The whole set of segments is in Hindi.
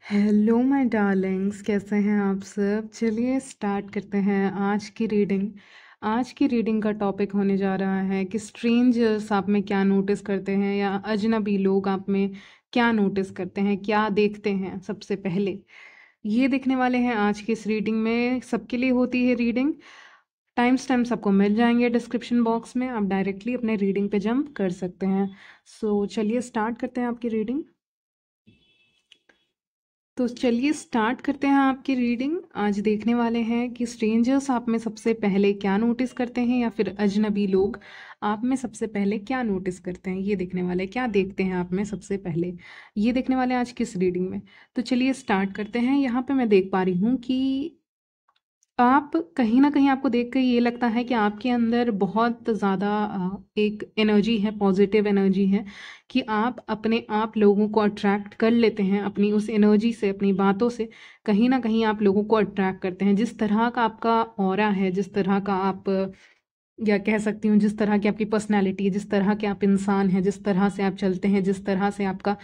हेलो माय डार्लिंग्स, कैसे हैं आप सब। चलिए स्टार्ट करते हैं आज की रीडिंग का टॉपिक होने जा रहा है कि स्ट्रेंजर्स आप में क्या नोटिस करते हैं या अजनबी लोग आप में क्या नोटिस करते हैं, क्या देखते हैं। सबसे पहले ये देखने वाले हैं आज की इस रीडिंग में। सबके लिए होती है रीडिंग। टाइम स्टैम्प सबको मिल जाएंगे डिस्क्रिप्शन बॉक्स में, आप डायरेक्टली अपने रीडिंग पे जंप कर सकते हैं। सो चलिए स्टार्ट करते हैं आपकी रीडिंग। तो चलिए स्टार्ट करते हैं आपकी रीडिंग। आज देखने वाले हैं कि स्ट्रेंजर्स आप में सबसे पहले क्या नोटिस करते हैं या फिर अजनबी लोग आप में सबसे पहले क्या नोटिस करते हैं। ये देखने वाले क्या देखते हैं आप में सबसे पहले, ये देखने वाले आज किस रीडिंग में। तो चलिए स्टार्ट करते हैं। यहाँ पे मैं देख पा रही हूँ कि आप कहीं न कहीं, आपको देख कर ये लगता है कि आपके अंदर बहुत ज़्यादा एक एनर्जी है, पॉजिटिव एनर्जी है कि आप अपने आप लोगों को अट्रैक्ट कर लेते हैं अपनी उस एनर्जी से, अपनी बातों से। कहीं न कहीं आप लोगों को अट्रैक्ट करते हैं। जिस तरह का आपका ऑरा है, जिस तरह का आप, या कह सकती हूँ जिस तरह की आपकी पर्सनैलिटी है, जिस तरह के आप इंसान हैं, जिस तरह से आप चलते हैं, जिस तरह से आपका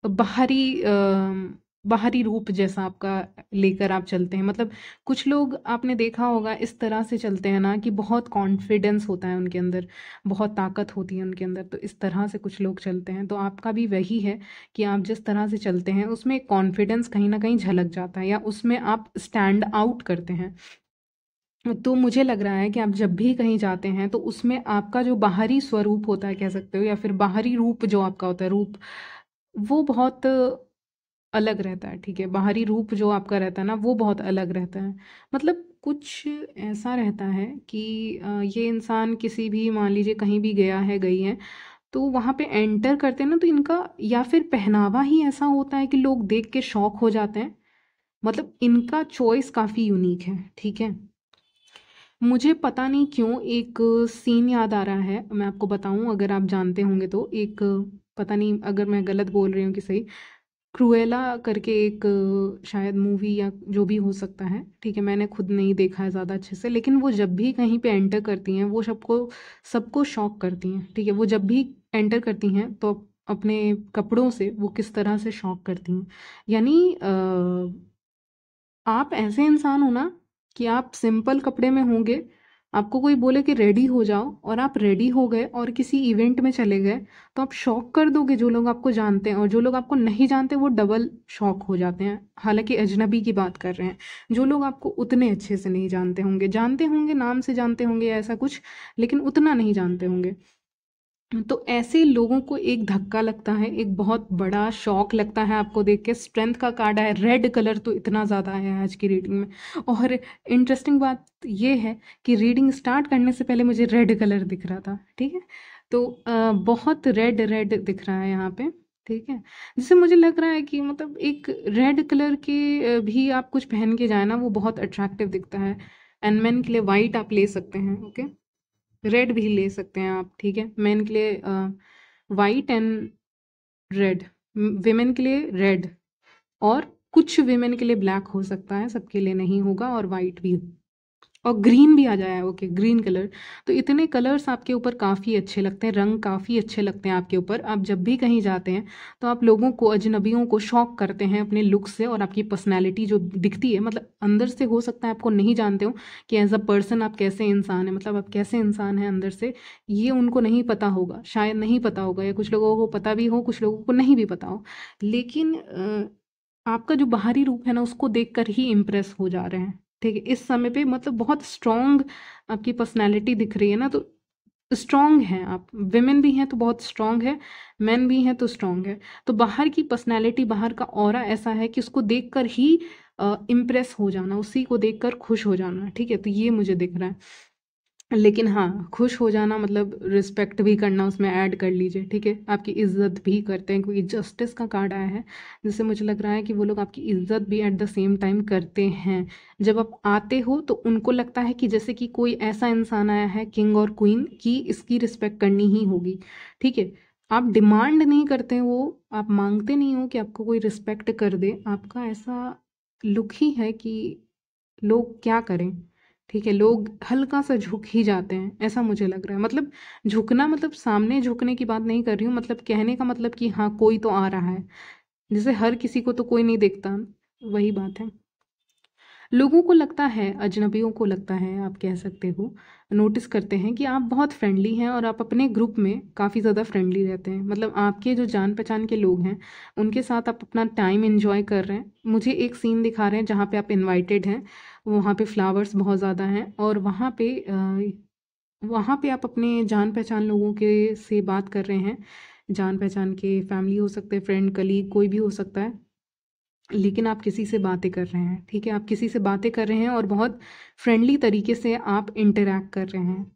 बाहरी बाहरी रूप जैसा आपका लेकर आप चलते हैं। मतलब कुछ लोग आपने देखा होगा इस तरह से चलते हैं ना कि बहुत कॉन्फिडेंस होता है उनके अंदर, बहुत ताकत होती है उनके अंदर। तो इस तरह से कुछ लोग चलते हैं। तो आपका भी वही है कि आप जिस तरह से चलते हैं उसमें एक कॉन्फिडेंस कहीं ना कहीं झलक जाता है, या उसमें आप स्टैंड आउट करते हैं। तो मुझे लग रहा है कि आप जब भी कहीं जाते हैं तो उसमें आपका जो बाहरी स्वरूप होता है, कह सकते हो, या फिर बाहरी रूप जो आपका होता है, रूप, वो बहुत अलग रहता है। ठीक है, बाहरी रूप जो आपका रहता है ना, वो बहुत अलग रहता है। मतलब कुछ ऐसा रहता है कि ये इंसान किसी भी, मान लीजिए कहीं भी गया है, गई है, तो वहाँ पे एंटर करते हैं ना, तो इनका या फिर पहनावा ही ऐसा होता है कि लोग देख के शॉक हो जाते हैं। मतलब इनका चॉइस काफ़ी यूनिक है। ठीक है, मुझे पता नहीं क्यों एक सीन याद आ रहा है, मैं आपको बताऊं अगर आप जानते होंगे तो। एक, पता नहीं अगर मैं गलत बोल रही हूँ कि सही, क्रूएला करके एक शायद मूवी या जो भी हो सकता है। ठीक है, मैंने खुद नहीं देखा है ज़्यादा अच्छे से, लेकिन वो जब भी कहीं पे एंटर करती हैं वो सबको सबको शॉक करती हैं। ठीक है, वो जब भी एंटर करती हैं तो अपने कपड़ों से वो किस तरह से शॉक करती हैं। यानी आप ऐसे इंसान हो ना कि आप सिंपल कपड़े में होंगे, आपको कोई बोले कि रेडी हो जाओ और आप रेडी हो गए और किसी इवेंट में चले गए, तो आप शॉक कर दोगे जो लोग आपको जानते हैं। और जो लोग आपको नहीं जानते वो डबल शॉक हो जाते हैं। हालांकि अजनबी की बात कर रहे हैं, जो लोग आपको उतने अच्छे से नहीं जानते होंगे, जानते होंगे नाम से जानते होंगे या ऐसा कुछ, लेकिन उतना नहीं जानते होंगे। तो ऐसे लोगों को एक धक्का लगता है, एक बहुत बड़ा शॉक लगता है आपको देख के। स्ट्रेंथ का कार्ड है, रेड कलर तो इतना ज़्यादा है आज की रीडिंग में। और इंटरेस्टिंग बात ये है कि रीडिंग स्टार्ट करने से पहले मुझे रेड कलर दिख रहा था। ठीक है, तो बहुत रेड रेड दिख रहा है यहाँ पे। ठीक है, जिससे मुझे लग रहा है कि मतलब एक रेड कलर के भी आप कुछ पहन के जाए ना, वो बहुत अट्रैक्टिव दिखता है। एंड मेन के लिए वाइट आप ले सकते हैं। ओके, रेड भी ले सकते हैं आप। ठीक है, मेन के लिए वाइट एंड रेड, विमेन के लिए रेड, और कुछ विमेन के लिए ब्लैक हो सकता है, सबके लिए नहीं होगा। और वाइट भी, और ग्रीन भी आ जाए। Okay, green colour. तो इतने कलर्स आपके ऊपर काफ़ी अच्छे लगते हैं, रंग काफ़ी अच्छे लगते हैं आपके ऊपर। आप जब भी कहीं जाते हैं तो आप लोगों को, अजनबियों को शॉक करते हैं अपने लुक से और आपकी पर्सनैलिटी जो दिखती है। मतलब अंदर से हो सकता है आपको नहीं जानते हो कि एज अ पर्सन आप कैसे इंसान हैं, मतलब आप कैसे इंसान हैं अंदर से, ये उनको नहीं पता होगा, शायद नहीं पता होगा, या कुछ लोगों को पता भी हो, कुछ लोगों को नहीं भी पता हो। लेकिन आपका जो बाहरी रूप है ना, उसको देखकर ही इम्प्रेस हो जा रहे हैं। ठीक है, इस समय पे मतलब बहुत स्ट्रॉन्ग आपकी पर्सनैलिटी दिख रही है ना, तो स्ट्रॉन्ग हैं आप। विमेन भी हैं तो बहुत स्ट्रॉन्ग है, मेन भी हैं तो स्ट्रॉन्ग है। तो बाहर की पर्सनैलिटी, बाहर का ऑरा ऐसा है कि उसको देखकर ही इम्प्रेस हो जाना, उसी को देखकर खुश हो जाना। ठीक है, तो ये मुझे दिख रहा है। लेकिन हाँ, खुश हो जाना मतलब रिस्पेक्ट भी करना उसमें ऐड कर लीजिए। ठीक है, आपकी इज्जत भी करते हैं, क्योंकि जस्टिस का कार्ड आया है, जिससे मुझे लग रहा है कि वो लोग आपकी इज्जत भी एट द सेम टाइम करते हैं। जब आप आते हो तो उनको लगता है कि जैसे कि कोई ऐसा इंसान आया है, किंग और क्वीन, की इसकी रिस्पेक्ट करनी ही होगी। ठीक है, आप डिमांड नहीं करते हो, आप मांगते नहीं हो कि आपको कोई रिस्पेक्ट कर दे। आपका ऐसा लुक ही है कि लोग क्या करें। ठीक है, लोग हल्का सा झुक ही जाते हैं, ऐसा मुझे लग रहा है। मतलब झुकना, मतलब सामने झुकने की बात नहीं कर रही हूँ, मतलब कहने का मतलब कि हाँ कोई तो आ रहा है, जैसे हर किसी को तो कोई नहीं देखता, वही बात है। लोगों को लगता है, अजनबियों को लगता है, आप कह सकते हो, नोटिस करते हैं कि आप बहुत फ्रेंडली हैं और आप अपने ग्रुप में काफ़ी ज़्यादा फ्रेंडली रहते हैं। मतलब आपके जो जान पहचान के लोग हैं उनके साथ आप अपना टाइम एंजॉय कर रहे हैं। मुझे एक सीन दिखा रहे हैं जहाँ पे आप इनवाइटेड हैं, वहाँ पे फ्लावर्स बहुत ज़्यादा हैं और वहाँ पे आप अपने जान पहचान लोगों के से बात कर रहे हैं। जान पहचान के फैमिली हो सकते हैं, फ्रेंड, कलीग, कोई भी हो सकता है, लेकिन आप किसी से बातें कर रहे हैं, ठीक है, आप किसी से बातें कर रहे हैं और बहुत फ्रेंडली तरीके से आप इंटरैक्ट कर रहे हैं।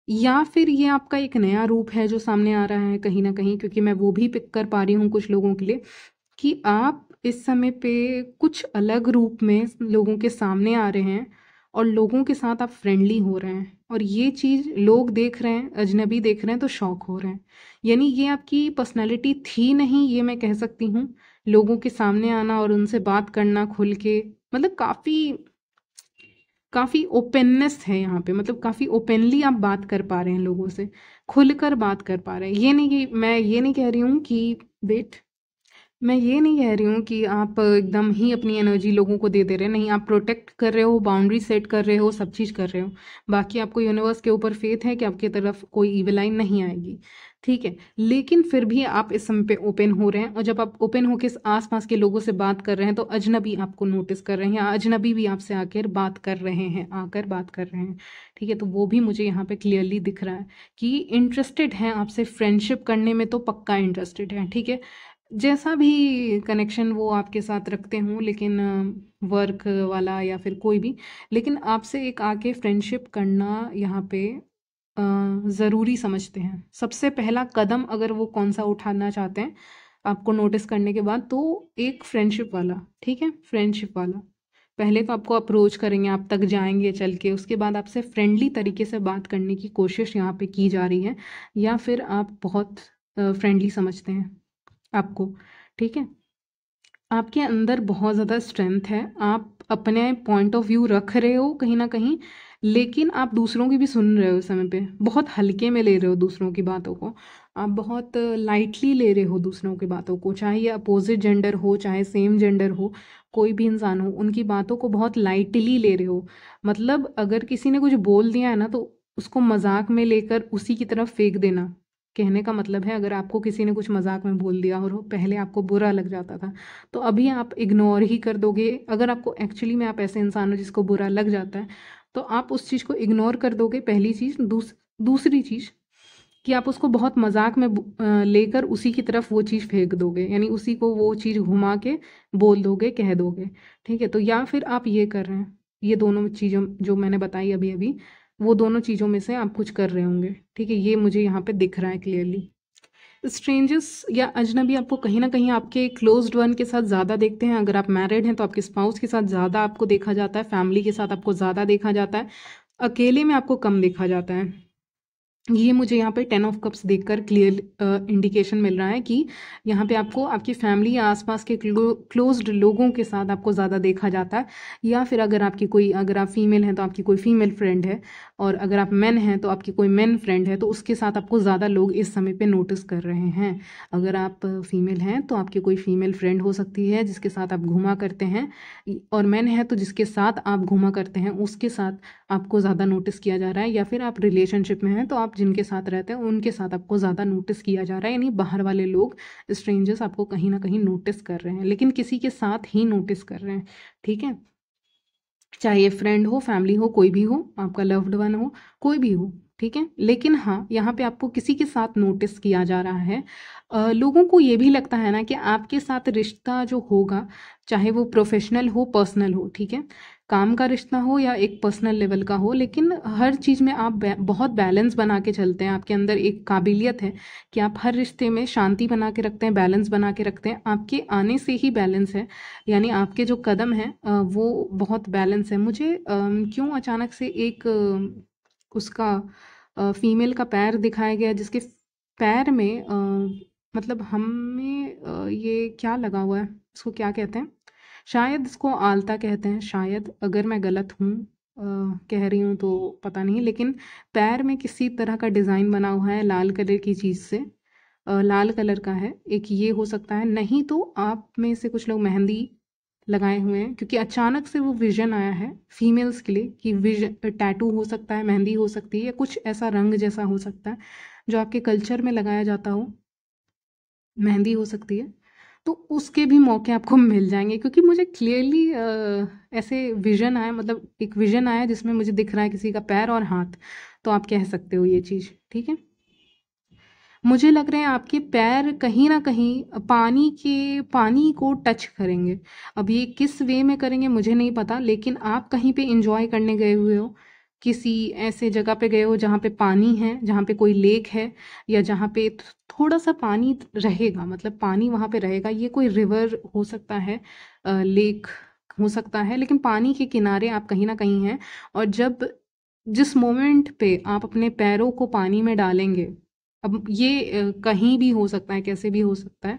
या फिर ये आपका एक नया रूप है जो सामने आ रहा है कहीं ना कहीं, क्योंकि मैं वो भी पिक कर पा रही हूँ कुछ लोगों के लिए कि आप इस समय पे कुछ अलग रूप में लोगों के सामने आ रहे हैं और लोगों के साथ आप फ्रेंडली हो रहे हैं, और ये चीज़ लोग देख रहे हैं, अजनबी देख रहे हैं तो शॉक हो रहे हैं। यानी ये आपकी पर्सनैलिटी थी नहीं, ये मैं कह सकती हूँ। लोगों के सामने आना और उनसे बात करना खुल के, मतलब काफ़ी काफ़ी ओपननेस है यहाँ पे, मतलब काफ़ी ओपनली आप बात कर पा रहे हैं लोगों से, खुलकर बात कर पा रहे हैं। ये नहीं कि मैं ये नहीं कह रही हूँ कि वेट मैं ये नहीं कह रही हूँ कि आप एकदम ही अपनी एनर्जी लोगों को दे दे रहे हैं, नहीं, आप प्रोटेक्ट कर रहे हो, बाउंड्री सेट कर रहे हो, सब चीज़ कर रहे हो। बाकी आपको यूनिवर्स के ऊपर फेथ है कि आपकी तरफ कोई ईविल लाइन नहीं आएगी, ठीक है। लेकिन फिर भी आप इस समय पे ओपन हो रहे हैं, और जब आप ओपन होकर आसपास के लोगों से बात कर रहे हैं तो अजनबी आपको नोटिस कर रहे हैं, या अजनबी भी आपसे आकर बात कर रहे हैं, ठीक है। तो वो भी मुझे यहाँ पे क्लियरली दिख रहा है कि इंटरेस्टेड हैं आपसे, फ्रेंडशिप करने में तो पक्का इंटरेस्टेड हैं, ठीक है। जैसा भी कनेक्शन वो आपके साथ रखते हों, लेकिन वर्क वाला या फिर कोई भी, लेकिन आपसे एक आके फ्रेंडशिप करना यहाँ पे ज़रूरी समझते हैं। सबसे पहला कदम अगर वो कौन सा उठाना चाहते हैं आपको नोटिस करने के बाद, तो एक फ्रेंडशिप वाला, ठीक है, फ्रेंडशिप वाला। पहले तो आपको अप्रोच करेंगे, आप तक जाएंगे चल के, उसके बाद आपसे फ्रेंडली तरीके से बात करने की कोशिश यहाँ पे की जा रही है, या फिर आप बहुत फ्रेंडली समझते हैं आपको, ठीक है। आपके अंदर बहुत ज़्यादा स्ट्रेंथ है, आप अपने पॉइंट ऑफ व्यू रख रहे हो कहीं ना कहीं, लेकिन आप दूसरों की भी सुन रहे हो इस समय पे, बहुत हल्के में ले रहे हो दूसरों की बातों को, आप बहुत लाइटली ले रहे हो दूसरों की बातों को, चाहे ये अपोजिट जेंडर हो चाहे सेम जेंडर हो, कोई भी इंसान हो, उनकी बातों को बहुत लाइटली ले रहे हो। मतलब अगर किसी ने कुछ बोल दिया है ना, तो उसको मजाक में लेकर उसी की तरफ फेंक देना। कहने का मतलब है, अगर आपको किसी ने कुछ मजाक में बोल दिया और वो पहले आपको बुरा लग जाता था, तो अभी आप इग्नोर ही कर दोगे। अगर आपको एक्चुअली में आप ऐसे इंसान हो जिसको बुरा लग जाता है, तो आप उस चीज़ को इग्नोर कर दोगे, पहली चीज़। दूसरी चीज़ कि आप उसको बहुत मजाक में लेकर उसी की तरफ वो चीज़ फेंक दोगे, यानी उसी को वो चीज़ घुमा के बोल दोगे, कह दोगे, ठीक है। तो या फिर आप ये कर रहे हैं, ये दोनों चीज़ों जो मैंने बताई अभी अभी, वो दोनों चीज़ों में से आप कुछ कर रहे होंगे, ठीक है। ये मुझे यहाँ पे दिख रहा है क्लियरली। स्ट्रेंजर्स या अजनबी आपको कहीं ना कहीं आपके क्लोज्ड वन के साथ ज़्यादा देखते हैं। अगर आप मैरिड हैं तो आपके स्पाउस के साथ ज़्यादा आपको देखा जाता है, फैमिली के साथ आपको ज़्यादा देखा जाता है, अकेले में आपको कम देखा जाता है। ये मुझे यहाँ पे 10 ऑफ कप्स देखकर क्लियर इंडिकेशन मिल रहा है कि यहाँ पे आपको आपकी फैमिली या आसपास के क्लोज्ड लोगों के साथ आपको ज़्यादा देखा जाता है। या फिर अगर आप फीमेल हैं तो आपकी कोई फीमेल फ्रेंड है, और अगर आप मेन हैं तो आपकी कोई मेन फ्रेंड है, तो उसके साथ आपको ज़्यादा लोग इस समय पे नोटिस कर रहे हैं। अगर आप फीमेल हैं तो आपकी कोई फीमेल फ्रेंड हो सकती है जिसके साथ आप घूमा करते हैं, और मेन है तो जिसके साथ आप घूमा करते हैं उसके साथ आपको ज़्यादा नोटिस किया जा रहा है। या फिर आप रिलेशनशिप में हैं तो आप जिनके साथ रहते हैं उनके साथ आपको ज़्यादा नोटिस किया जा रहा है, यानी बाहर वाले लोग, स्ट्रेंजर्स आपको कहीं ना कहीं नोटिस कर रहे हैं, लेकिन किसी के साथ ही नोटिस कर रहे हैं, ठीक है। चाहे ये फ्रेंड हो, फैमिली हो, कोई भी हो, आपका लव्ड वन हो, कोई भी हो, ठीक है। लेकिन हाँ, यहाँ पे आपको किसी के साथ नोटिस किया जा रहा है। लोगों को ये भी लगता है ना कि आपके साथ रिश्ता जो होगा, चाहे वो प्रोफेशनल हो, पर्सनल हो, ठीक है, काम का रिश्ता हो या एक पर्सनल लेवल का हो, लेकिन हर चीज़ में आप बहुत बैलेंस बना के चलते हैं। आपके अंदर एक काबिलियत है कि आप हर रिश्ते में शांति बना के रखते हैं, बैलेंस बना के रखते हैं। आपके आने से ही बैलेंस है, यानी आपके जो कदम हैं वो बहुत बैलेंस है। मुझे क्यों अचानक से एक उसका फीमेल का पैर दिखाया गया, जिसके पैर में मतलब हमें ये क्या लगा हुआ है, इसको क्या कहते हैं, शायद इसको आलता कहते हैं शायद, अगर मैं गलत हूँ कह रही हूँ तो पता नहीं, लेकिन पैर में किसी तरह का डिज़ाइन बना हुआ है लाल कलर की चीज़ से, लाल कलर का है, एक ये हो सकता है, नहीं तो आप में से कुछ लोग मेहंदी लगाए हुए हैं, क्योंकि अचानक से वो विजन आया है फीमेल्स के लिए कि विजन टैटू हो सकता है, मेहंदी हो सकती है, या कुछ ऐसा रंग जैसा हो सकता है जो आपके कल्चर में लगाया जाता हो, मेहंदी हो सकती है। तो उसके भी मौके आपको मिल जाएंगे, क्योंकि मुझे क्लियरली ऐसे विजन आया, मतलब एक विजन आया जिसमें मुझे दिख रहा है किसी का पैर और हाथ। तो आप कह सकते हो ये चीज़, ठीक है। मुझे लग रहा है आपके पैर कहीं ना कहीं पानी को टच करेंगे। अब ये किस वे में करेंगे मुझे नहीं पता, लेकिन आप कहीं पे इंजॉय करने गए हुए हो, किसी ऐसे जगह पे गए हो जहाँ पे पानी है, जहाँ पे कोई लेक है, या जहाँ पे थोड़ा सा पानी रहेगा, मतलब पानी वहाँ पे रहेगा। ये कोई रिवर हो सकता है, लेक हो सकता है, लेकिन पानी के किनारे आप कहीं ना कहीं हैं। और जब जिस मोमेंट पे आप अपने पैरों को पानी में डालेंगे, अब ये कहीं भी हो सकता है, कैसे भी हो सकता है,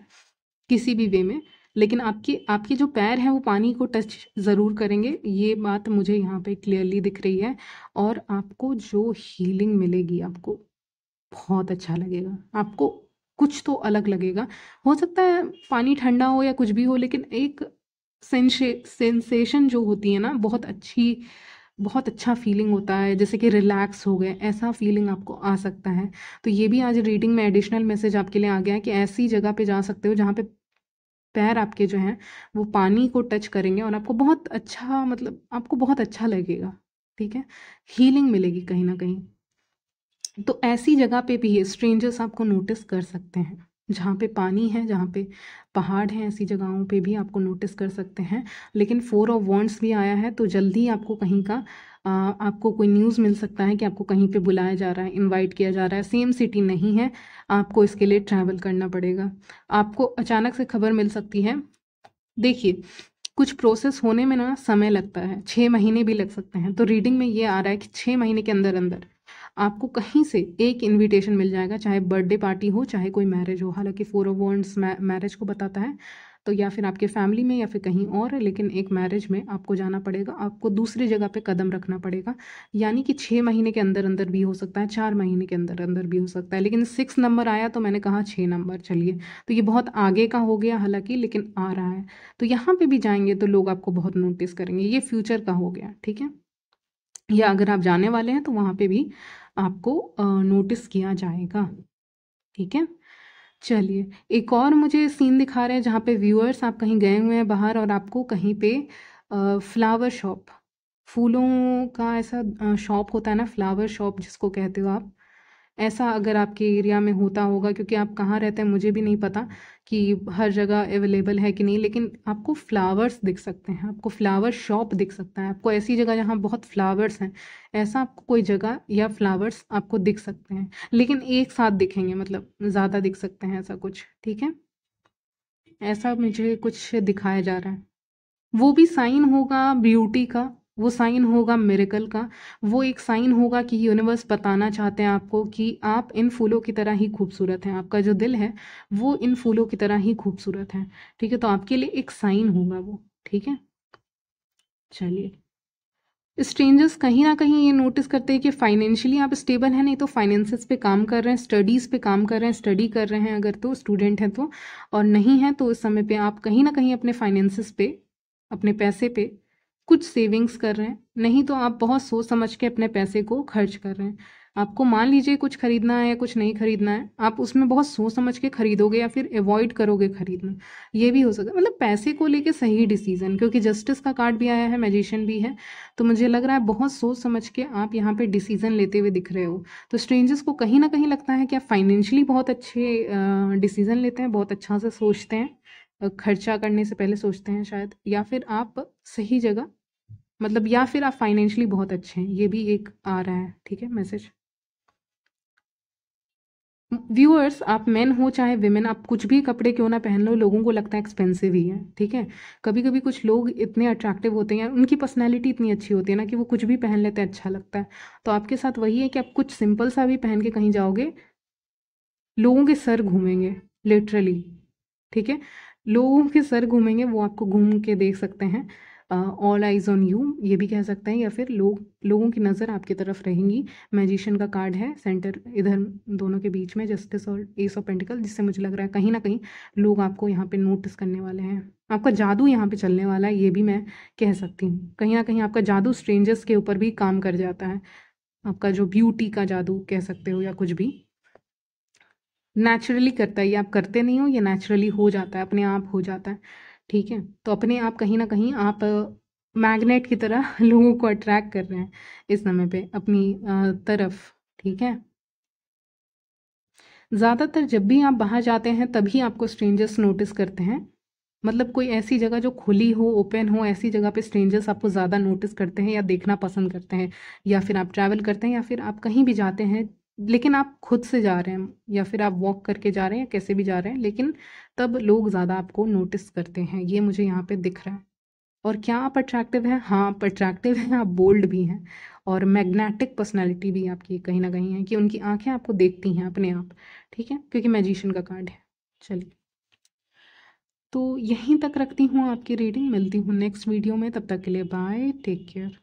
किसी भी वे में, लेकिन आपके आपके जो पैर हैं वो पानी को टच ज़रूर करेंगे, ये बात मुझे यहाँ पे क्लियरली दिख रही है। और आपको जो हीलिंग मिलेगी, आपको बहुत अच्छा लगेगा, आपको कुछ तो अलग लगेगा। हो सकता है पानी ठंडा हो या कुछ भी हो, लेकिन एक सेंसेशन जो होती है ना, बहुत अच्छा फीलिंग होता है, जैसे कि रिलैक्स हो गए, ऐसा फीलिंग आपको आ सकता है। तो ये भी आज रीडिंग में एडिशनल मैसेज आपके लिए आ गया है कि ऐसी जगह पे जा सकते हो जहाँ पे पैर आपके जो हैं वो पानी को टच करेंगे, और आपको बहुत अच्छा, मतलब आपको बहुत अच्छा लगेगा, ठीक है। हीलिंग मिलेगी कहीं ना कहीं। तो ऐसी जगह पे भी स्ट्रेंजर्स आपको नोटिस कर सकते हैं, जहाँ पे पानी है, जहाँ पे पहाड़ हैं, ऐसी जगहों पे भी आपको नोटिस कर सकते हैं। लेकिन 4 ऑफ वॉन्ड्स भी आया है, तो जल्दी आपको कहीं का आपको कोई न्यूज़ मिल सकता है कि आपको कहीं पे बुलाया जा रहा है, इनवाइट किया जा रहा है। सेम सिटी नहीं है, आपको इसके लिए ट्रैवल करना पड़ेगा। आपको अचानक से खबर मिल सकती है। देखिए, कुछ प्रोसेस होने में ना समय लगता है, 6 महीने भी लग सकते हैं। तो रीडिंग में ये आ रहा है कि 6 महीने के अंदर अंदर आपको कहीं से एक इनविटेशन मिल जाएगा, चाहे बर्थडे पार्टी हो, चाहे कोई मैरिज हो। हालांकि 4 ऑफ वॉन्ड्स मैरिज को बताता है, तो या फिर आपके फैमिली में या फिर कहीं और, लेकिन एक मैरिज में आपको जाना पड़ेगा, आपको दूसरी जगह पे कदम रखना पड़ेगा। यानी कि 6 महीने के अंदर अंदर भी हो सकता है, 4 महीने के अंदर अंदर भी हो सकता है, लेकिन 6 नंबर आया तो मैंने कहा 6 नंबर, चलिए। तो ये बहुत आगे का हो गया हालांकि, लेकिन आ रहा है। तो यहाँ पे भी जाएंगे तो लोग आपको बहुत नोटिस करेंगे, ये फ्यूचर का हो गया, ठीक है। या अगर आप जाने वाले हैं तो वहाँ पे भी आपको नोटिस किया जाएगा, ठीक है। चलिए, एक और मुझे सीन दिखा रहे हैं जहाँ पे व्यूअर्स, आप कहीं गए हुए हैं बाहर और आपको कहीं पे फ्लावर शॉप, फूलों का ऐसा शॉप होता है ना, फ्लावर शॉप जिसको कहते हो आप, ऐसा अगर आपके एरिया में होता होगा, क्योंकि आप कहाँ रहते हैं मुझे भी नहीं पता कि हर जगह अवेलेबल है कि नहीं, लेकिन आपको फ्लावर्स दिख सकते हैं, आपको फ्लावर शॉप दिख सकता है, आपको ऐसी जगह जहाँ बहुत फ्लावर्स हैं, ऐसा आपको कोई जगह या फ्लावर्स आपको दिख सकते हैं। लेकिन एक साथ दिखेंगे, मतलब ज़्यादा दिख सकते हैं, ऐसा कुछ, ठीक है। ऐसा मुझे कुछ दिखाया जा रहा है। वो भी साइन होगा ब्यूटी का, वो साइन होगा मिरेकल का, वो एक साइन होगा कि यूनिवर्स बताना चाहते हैं आपको कि आप इन फूलों की तरह ही खूबसूरत हैं, आपका जो दिल है वो इन फूलों की तरह ही खूबसूरत है, ठीक है। तो आपके लिए एक साइन होगा वो, ठीक है। चलिए, स्ट्रेंजर्स कहीं ना कहीं ये नोटिस करते हैं कि फाइनेंशियली आप स्टेबल हैं, नहीं तो फाइनेंसेस पे काम कर रहे हैं, स्टडीज़ पे काम कर रहे हैं, स्टडी कर रहे हैं अगर तो स्टूडेंट हैं तो, और नहीं है तो इस समय पे आप कहीं ना कहीं अपने फाइनेंसेस पे, अपने पैसे पे कुछ सेविंग्स कर रहे हैं। नहीं तो आप बहुत सोच समझ के अपने पैसे को खर्च कर रहे हैं। आपको मान लीजिए कुछ खरीदना है या कुछ नहीं खरीदना है, आप उसमें बहुत सोच समझ के खरीदोगे या फिर अवॉइड करोगे खरीदना, ये भी हो सकता है। मतलब पैसे को लेके सही डिसीजन, क्योंकि जस्टिस का कार्ड भी आया है, मैजिशियन भी है, तो मुझे लग रहा है बहुत सोच समझ के आप यहाँ पे डिसीजन लेते हुए दिख रहे हो। तो स्ट्रेंजर्स को कहीं ना कहीं लगता है कि आप फाइनेंशियली बहुत अच्छे डिसीजन लेते हैं, बहुत अच्छा से सोचते हैं, खर्चा करने से पहले सोचते हैं शायद, या फिर आप सही जगह, मतलब या फिर आप फाइनेंशियली बहुत अच्छे हैं, ये भी एक आ रहा है, ठीक है, मैसेज। व्यूअर्स, आप मेन हो चाहे विमेन, आप कुछ भी कपड़े क्यों ना पहन लो, लोगों को लगता है एक्सपेंसिव ही है, ठीक है। कभी कभी कुछ लोग इतने अट्रैक्टिव होते हैं, उनकी पर्सनैलिटी इतनी अच्छी होती है ना कि वो कुछ भी पहन लेते हैं, अच्छा लगता है। तो आपके साथ वही है कि आप कुछ सिंपल सा भी पहन के कहीं जाओगे, लोगों के सर घूमेंगे, लिटरली, ठीक है। लोगों के सर घूमेंगे, वो आपको घूम के देख सकते हैं। ऑल आइज ऑन यू ये भी कह सकते हैं, या फिर लोगों की नज़र आपकी तरफ रहेंगी। मैजिशियन का कार्ड है सेंटर इधर दोनों के बीच में, जस्टिस और एस ऑफ पेंटिकल, जिससे मुझे लग रहा है कहीं ना कहीं लोग आपको यहाँ पे नोटिस करने वाले हैं। आपका जादू यहाँ पे चलने वाला है, ये भी मैं कह सकती हूँ। कहीं ना कहीं आपका जादू स्ट्रेंजर्स के ऊपर भी काम कर जाता है। आपका जो ब्यूटी का जादू कह सकते हो या कुछ भी नेचुरली करता है, ये आप करते नहीं हो, ये नेचुरली हो जाता है, अपने आप हो जाता है। ठीक है, तो अपने आप कहीं ना कहीं आप मैग्नेट की तरह लोगों को अट्रैक्ट कर रहे हैं इस समय पे अपनी तरफ। ठीक है, ज़्यादातर जब भी आप बाहर जाते हैं तभी आपको स्ट्रेंजर्स नोटिस करते हैं। मतलब कोई ऐसी जगह जो खुली हो, ओपन हो, ऐसी जगह पे स्ट्रेंजर्स आपको ज़्यादा नोटिस करते हैं या देखना पसंद करते हैं। या फिर आप ट्रैवल करते हैं या फिर आप कहीं भी जाते हैं, लेकिन आप खुद से जा रहे हैं या फिर आप वॉक करके जा रहे हैं या कैसे भी जा रहे हैं, लेकिन तब लोग ज़्यादा आपको नोटिस करते हैं, ये मुझे यहाँ पे दिख रहा है। और क्या आप अट्रैक्टिव हैं? हाँ, आप अट्रैक्टिव हैं, आप बोल्ड भी हैं और मैग्नेटिक पर्सनैलिटी भी आपकी कहीं ना कहीं है कि उनकी आंखें आपको देखती हैं अपने आप। ठीक है, क्योंकि मैजिशियन का कार्ड है। चलिए, तो यहीं तक रखती हूँ आपकी रीडिंग। मिलती हूँ नेक्स्ट वीडियो में, तब तक के लिए बाय, टेक केयर।